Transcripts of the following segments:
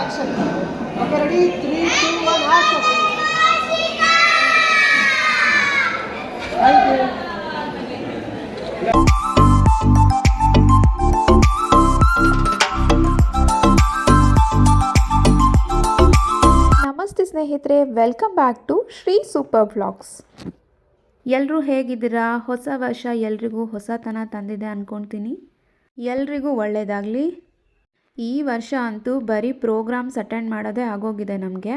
Action. Okay, ready? 3, 2, 1, action. Thank you. ನಮಸ್ತೆ ಸ್ನೇಹಿತರೆ, welcome back to Shri super vlogs. ಎಲ್ಲರೂ ಹೇಗಿದ್ದೀರಾ? ಹೊಸ ವರ್ಷ ಎಲ್ರಿಗೂ ಹೊಸತನ ತಂದಿದೆ ಅಂದ್ಕೊಳ್ತೀನಿ. ಎಲ್ರಿಗೂ ಒಳ್ಳೆಯದಾಗಲಿ. ಈ ವರ್ಷ ಅಂತೂ ಬರೀ ಪ್ರೋಗ್ರಾಮ್ಸ್ ಅಟೆಂಡ್ ಮಾಡೋದೇ ಆಗೋಗಿದೆ ನಮಗೆ.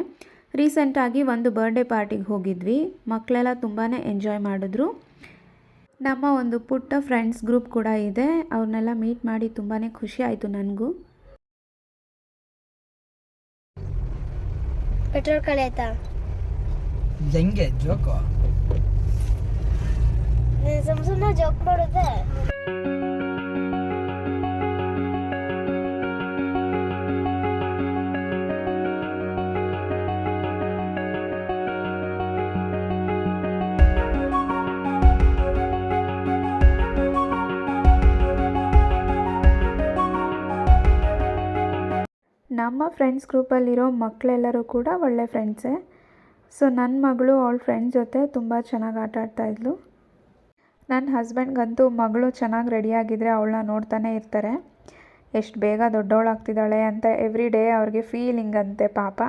ರೀಸೆಂಟಾಗಿ ಒಂದು ಬರ್ಡೇ ಪಾರ್ಟಿಗೆ ಹೋಗಿದ್ವಿ. ಮಕ್ಕಳೆಲ್ಲ ತುಂಬಾ ಎಂಜಾಯ್ ಮಾಡಿದ್ರು. ನಮ್ಮ ಒಂದು ಪುಟ್ಟ ಫ್ರೆಂಡ್ಸ್ ಗ್ರೂಪ್ ಕೂಡ ಇದೆ. ಅವ್ರನ್ನೆಲ್ಲ ಮೀಟ್ ಮಾಡಿ ತುಂಬಾ ಖುಷಿ ಆಯಿತು ನನಗೂ. ಪೆಟ್ರೋಲ್ ಖಾಲಿ ಆಯ್ತಾ? ಹೆಂಗೆ ಜೋಕು? ಸುಮ್ಮನೆ ಜೋಕ್ ಮಾಡೋದೆ. ನಮ್ಮ ಫ್ರೆಂಡ್ಸ್ ಗ್ರೂಪಲ್ಲಿರೋ ಮಕ್ಕಳೆಲ್ಲರೂ ಕೂಡ ಒಳ್ಳೆ ಫ್ರೆಂಡ್ಸೇ. ಸೊ ನನ್ನ ಮಗಳು ಅವಳ ಫ್ರೆಂಡ್ಸ್ ಜೊತೆ ತುಂಬ ಚೆನ್ನಾಗಿ ಆಟ ಆಡ್ತಾಯಿದ್ಲು. ನನ್ನ ಹಸ್ಬೆಂಡ್ಗಂತೂ ಮಗಳು ಚೆನ್ನಾಗಿ ರೆಡಿಯಾಗಿದ್ದರೆ ಅವಳನ್ನ ನೋಡ್ತಾನೆ ಇರ್ತಾರೆ. ಎಷ್ಟು ಬೇಗ ದೊಡ್ಡವಳಾಗ್ತಿದ್ದಾಳೆ ಅಂತ ಎವ್ರಿ ಡೇ ಅವ್ರಿಗೆ ಫೀಲಿಂಗ್ ಅಂತೆ ಪಾಪ.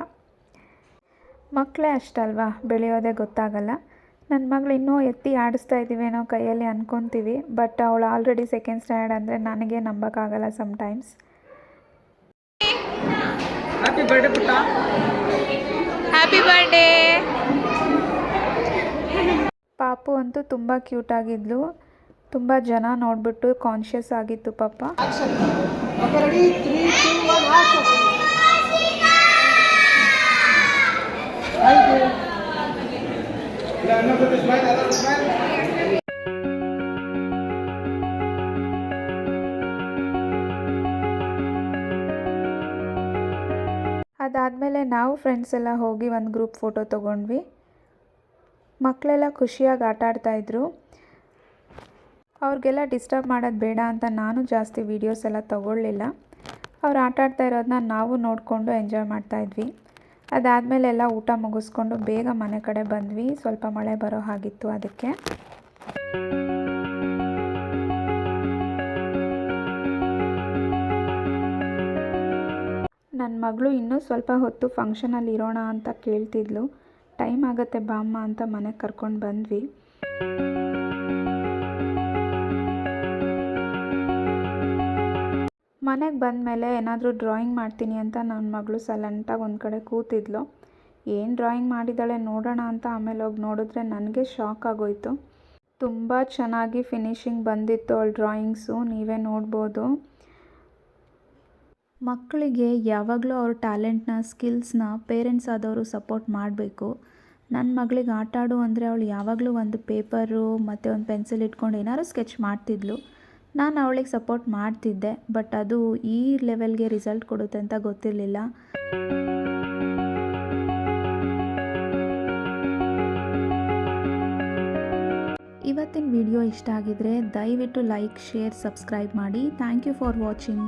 ಮಕ್ಕಳೇ ಅಷ್ಟಲ್ವಾ, ಬೆಳೆಯೋದೇ ಗೊತ್ತಾಗಲ್ಲ. ನನ್ನ ಮಗಳು ಇನ್ನೂ ಎತ್ತಿ ಆಡಿಸ್ತಾ ಇದ್ದೀವೇನೋ ಕೈಯಲ್ಲಿ ಅಂದ್ಕೊತೀವಿ. ಬಟ್ ಅವಳು ಆಲ್ರೆಡಿ ಸೆಕೆಂಡ್ ಸ್ಟ್ಯಾಂಡರ್ಡ್ ಅಂದರೆ ನನಗೆ ನಂಬೋಕ್ಕಾಗಲ್ಲ ಸಮ್ಟೈಮ್ಸ್. ಹ್ಯಾಪಿ ಬರ್ಡೇ ಪುಟ್ಟ. Happy birthday. ಪಾಪು ಅಂತೂ ತುಂಬ ಕ್ಯೂಟಾಗಿದ್ಲು. ತುಂಬ ಜನ ನೋಡಿಬಿಟ್ಟು ಕಾನ್ಷಿಯಸ್ ಆಗಿತ್ತು ಪಾಪ. Action. Okay, ready? 3, 2, 1, action. Thank you. Yeah, another smile, another smile. ಅದಾದಮೇಲೆ ನಾವು ಫ್ರೆಂಡ್ಸ್ ಎಲ್ಲ ಹೋಗಿ ಒಂದು ಗ್ರೂಪ್ ಫೋಟೋ ತೊಗೊಂಡ್ವಿ. ಮಕ್ಕಳೆಲ್ಲ ಖುಷಿಯಾಗಿ ಆಟ ಆಡ್ತಾಯಿದ್ರು. ಅವ್ರಿಗೆಲ್ಲ ಡಿಸ್ಟರ್ಬ್ ಮಾಡೋದು ಬೇಡ ಅಂತ ನಾನು ಜಾಸ್ತಿ ವೀಡಿಯೋಸ್ ಎಲ್ಲ ತೊಗೊಳ್ಳಿಲ್ಲ. ಅವ್ರು ಆಟ ಆಡ್ತಾ ಇರೋದನ್ನ ನಾವು ನೋಡಿಕೊಂಡು ಎಂಜಾಯ್ ಮಾಡ್ತಾಯಿದ್ವಿ. ಅದಾದಮೇಲೆ ಎಲ್ಲ ಊಟ ಮುಗಿಸ್ಕೊಂಡು ಬೇಗ ಮನೆ ಕಡೆ ಬಂದ್ವಿ. ಸ್ವಲ್ಪ ಮಳೆ ಬರೋ ಹಾಗಿತ್ತು ಅದಕ್ಕೆ. ನನ್ನ ಮಗಳು ಇನ್ನೂ ಸ್ವಲ್ಪ ಹೊತ್ತು ಫಂಕ್ಷನಲ್ಲಿ ಇರೋಣ ಅಂತ ಕೇಳ್ತಿದ್ಲು. ಟೈಮ್ ಆಗುತ್ತೆ ಬಾಮ್ಮ ಅಂತ ಮನೆಗೆ ಕರ್ಕೊಂಡು ಬಂದ್ವಿ. ಮನೆಗೆ ಬಂದಮೇಲೆ ಏನಾದರೂ ಡ್ರಾಯಿಂಗ್ ಮಾಡ್ತೀನಿ ಅಂತ ನನ್ನ ಮಗಳು ಸೈಲೆಂಟಾಗಿ ಒಂದು ಕಡೆ ಕೂತಿದ್ಲು. ಏನು ಡ್ರಾಯಿಂಗ್ ಮಾಡಿದ್ದಾಳೆ ನೋಡೋಣ ಅಂತ ಆಮೇಲೆ ಹೋಗಿ ನೋಡಿದ್ರೆ ನನಗೆ ಶಾಕ್ ಆಗೋಯಿತು. ತುಂಬ ಚೆನ್ನಾಗಿ ಫಿನಿಶಿಂಗ್ ಬಂದಿತ್ತು ಅವಳ ಡ್ರಾಯಿಂಗ್ಸು, ನೀವೇ ನೋಡ್ಬೋದು. ಮಕ್ಕಳಿಗೆ ಯಾವಾಗಲೂ ಅವ್ರ ಟ್ಯಾಲೆಂಟ್ನ ಸ್ಕಿಲ್ಸ್ನ ಪೇರೆಂಟ್ಸ್ ಆದವರು ಸಪೋರ್ಟ್ ಮಾಡಬೇಕು. ನನ್ನ ಮಗಳಿಗೆ ಆಟ ಆಡು ಅಂದರೆ ಅವಳು ಯಾವಾಗಲೂ ಒಂದು ಪೇಪರು ಮತ್ತು ಒಂದು ಪೆನ್ಸಿಲ್ ಇಟ್ಕೊಂಡು ಏನಾದ್ರು ಸ್ಕೆಚ್ ಮಾಡ್ತಿದ್ಲು. ನಾನು ಅವಳಿಗೆ ಸಪೋರ್ಟ್ ಮಾಡ್ತಿದ್ದೆ. ಬಟ್ ಅದು ಈ ಲೆವೆಲ್ಗೆ ರಿಸಲ್ಟ್ ಕೊಡುತ್ತೆ ಅಂತ ಗೊತ್ತಿರಲಿಲ್ಲ. ಇವತ್ತಿನ ವಿಡಿಯೋ ಇಷ್ಟ ಆಗಿದ್ರೆ ದಯವಿಟ್ಟು ಲೈಕ್, ಶೇರ್, ಸಬ್ಸ್ಕ್ರೈಬ್ ಮಾಡಿ. Thank you for watching.